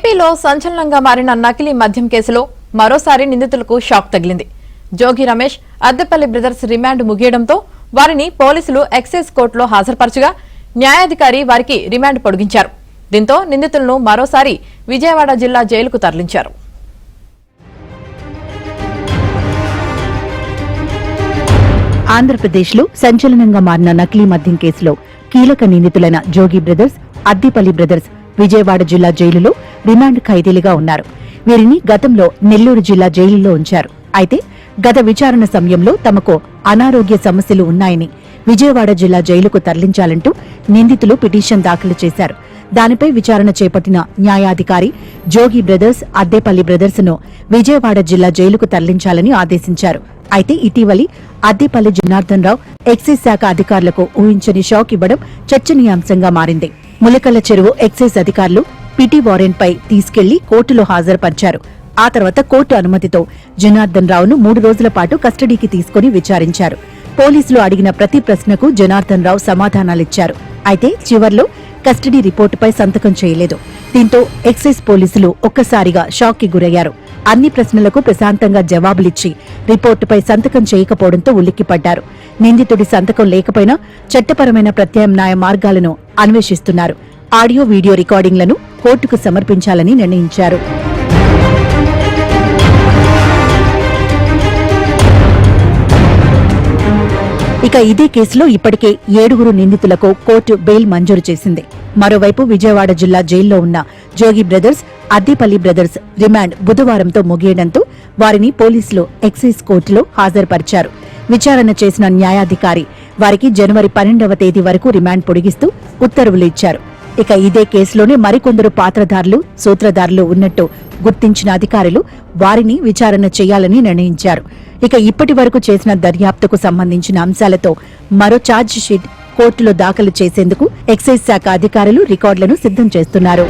ఏపీలో సంచలనంగా మారిన నకిలీ మద్యం కేసులో మరోసారి నిందితులకు షాక్ తగిలింది. జోగి రమేష్, అద్దెపల్లి బ్రదర్స్ రిమాండ్ ముగియడంతో వారిని పోలీసులు ఎక్సైజ్ కోర్టులో హాజరుపరచగా న్యాయాధికారి వారికి రిమాండ్ పొడిగించారు. దీంతో నిందితులను మరోసారి విజయవాడ జిల్లా జైలుకు తరలించారు. ఆంధ్రప్రదేశ్లో సంచలనంగా మారిన నకిలీ మద్యం కేసులో కీలక నిందితులైన జోగి బ్రదర్స్, అద్దెపల్లి బ్రదర్స్ విజయవాడ జిల్లా జైలులో రిమాండ్ ఖైదీలుగా ఉన్నారు. వీరిని గతంలో నెల్లూరు జిల్లా జైలులో ఉంచారు. అయితే గత విచారణ సమయంలో తమకు అనారోగ్య సమస్యలు ఉన్నాయని విజయవాడ జిల్లా జైలుకు తరలించాలంటూ నిందితులు పిటిషన్ దాఖలు చేశారు. దానిపై విచారణ చేపట్టిన న్యాయాధికారి జోగి బ్రదర్స్, అద్దెపల్లి బ్రదర్స్ ను విజయవాడ జిల్లా జైలుకు తరలించాలని ఆదేశించారు. అయితే ఇటీవలి అద్దెపల్లి జనార్దన్ రావు ఎక్సైజ్ శాఖ అధికారులకు ఊహించని షాక్ ఇవ్వడం చర్చనీయాంశంగా మారింది. ములకల చెరువు ఎక్సైజ్ అధికారులు పిటి వారెంట్ పై తీసుకెళ్లి కోర్టులో హాజరుపరిచారు. ఆ తర్వాత కోర్టు అనుమతితో జనార్దన్ రావును 3 రోజుల పాటు కస్టడీకి తీసుకుని విచారించారు. పోలీసులు అడిగిన ప్రతి ప్రశ్నకు జనార్దన్ రావు సమాధానాలిచ్చారు. అయితే చివర్లో కస్టడీ రిపోర్టుపై సంతకం చేయలేదు. దీంతో ఎక్సైజ్ పోలీసులు ఒక్కసారిగా షాక్ కి గురయ్యారు. అన్ని ప్రశ్నలకు ప్రశాంతంగా జవాబులిచ్చి రిపోర్టుపై సంతకం చేయకపోవడంతో ఉలిక్కిపడ్డారు. నిందితుడి సంతకం లేకపోయినా చట్టపరమైన ప్రత్యామ్నాయ మార్గాలను అన్వేషిస్తున్నారు. ఆడియో, వీడియో రికార్డింగ్లను కోర్టుకు సమర్పించాలని నిర్ణయించారు. ఇక ఇదే కేసులో ఇప్పటికే 7 నిందితులకు కోర్టు బెయిల్ మంజూరు చేసింది. మరోవైపు విజయవాడ జిల్లా జైల్లో ఉన్న జోగి బ్రదర్స్, అద్దెపల్లి బ్రదర్స్ రిమాండ్ బుధవారంతో ముగియడంతో వారిని పోలీసులు ఎక్సైజ్ కోర్టులో హాజరుపరిచారు. విచారణ చేసిన న్యాయాధికారి వారికి జనవరి 12వ తేదీ వరకు రిమాండ్ పొడిగిస్తూ ఉత్తర్వులు ఇచ్చారు. ఇక ఇదే కేసులోనే మరికొందరు పాత్రధారులు, సూత్రధారులు ఉన్నట్టు గుర్తించిన అధికారులు వారిని విచారణ చేయాలని నిర్ణయించారు. ఇక ఇప్పటి వరకు చేసిన దర్యాప్తుకు సంబంధించిన అంశాలతో మరో ఛార్జ్ షీట్ కోర్టులో దాఖలు చేసేందుకు ఎక్సైజ్ శాఖ అధికారులు రికార్డులను సిద్ధం చేస్తున్నారు.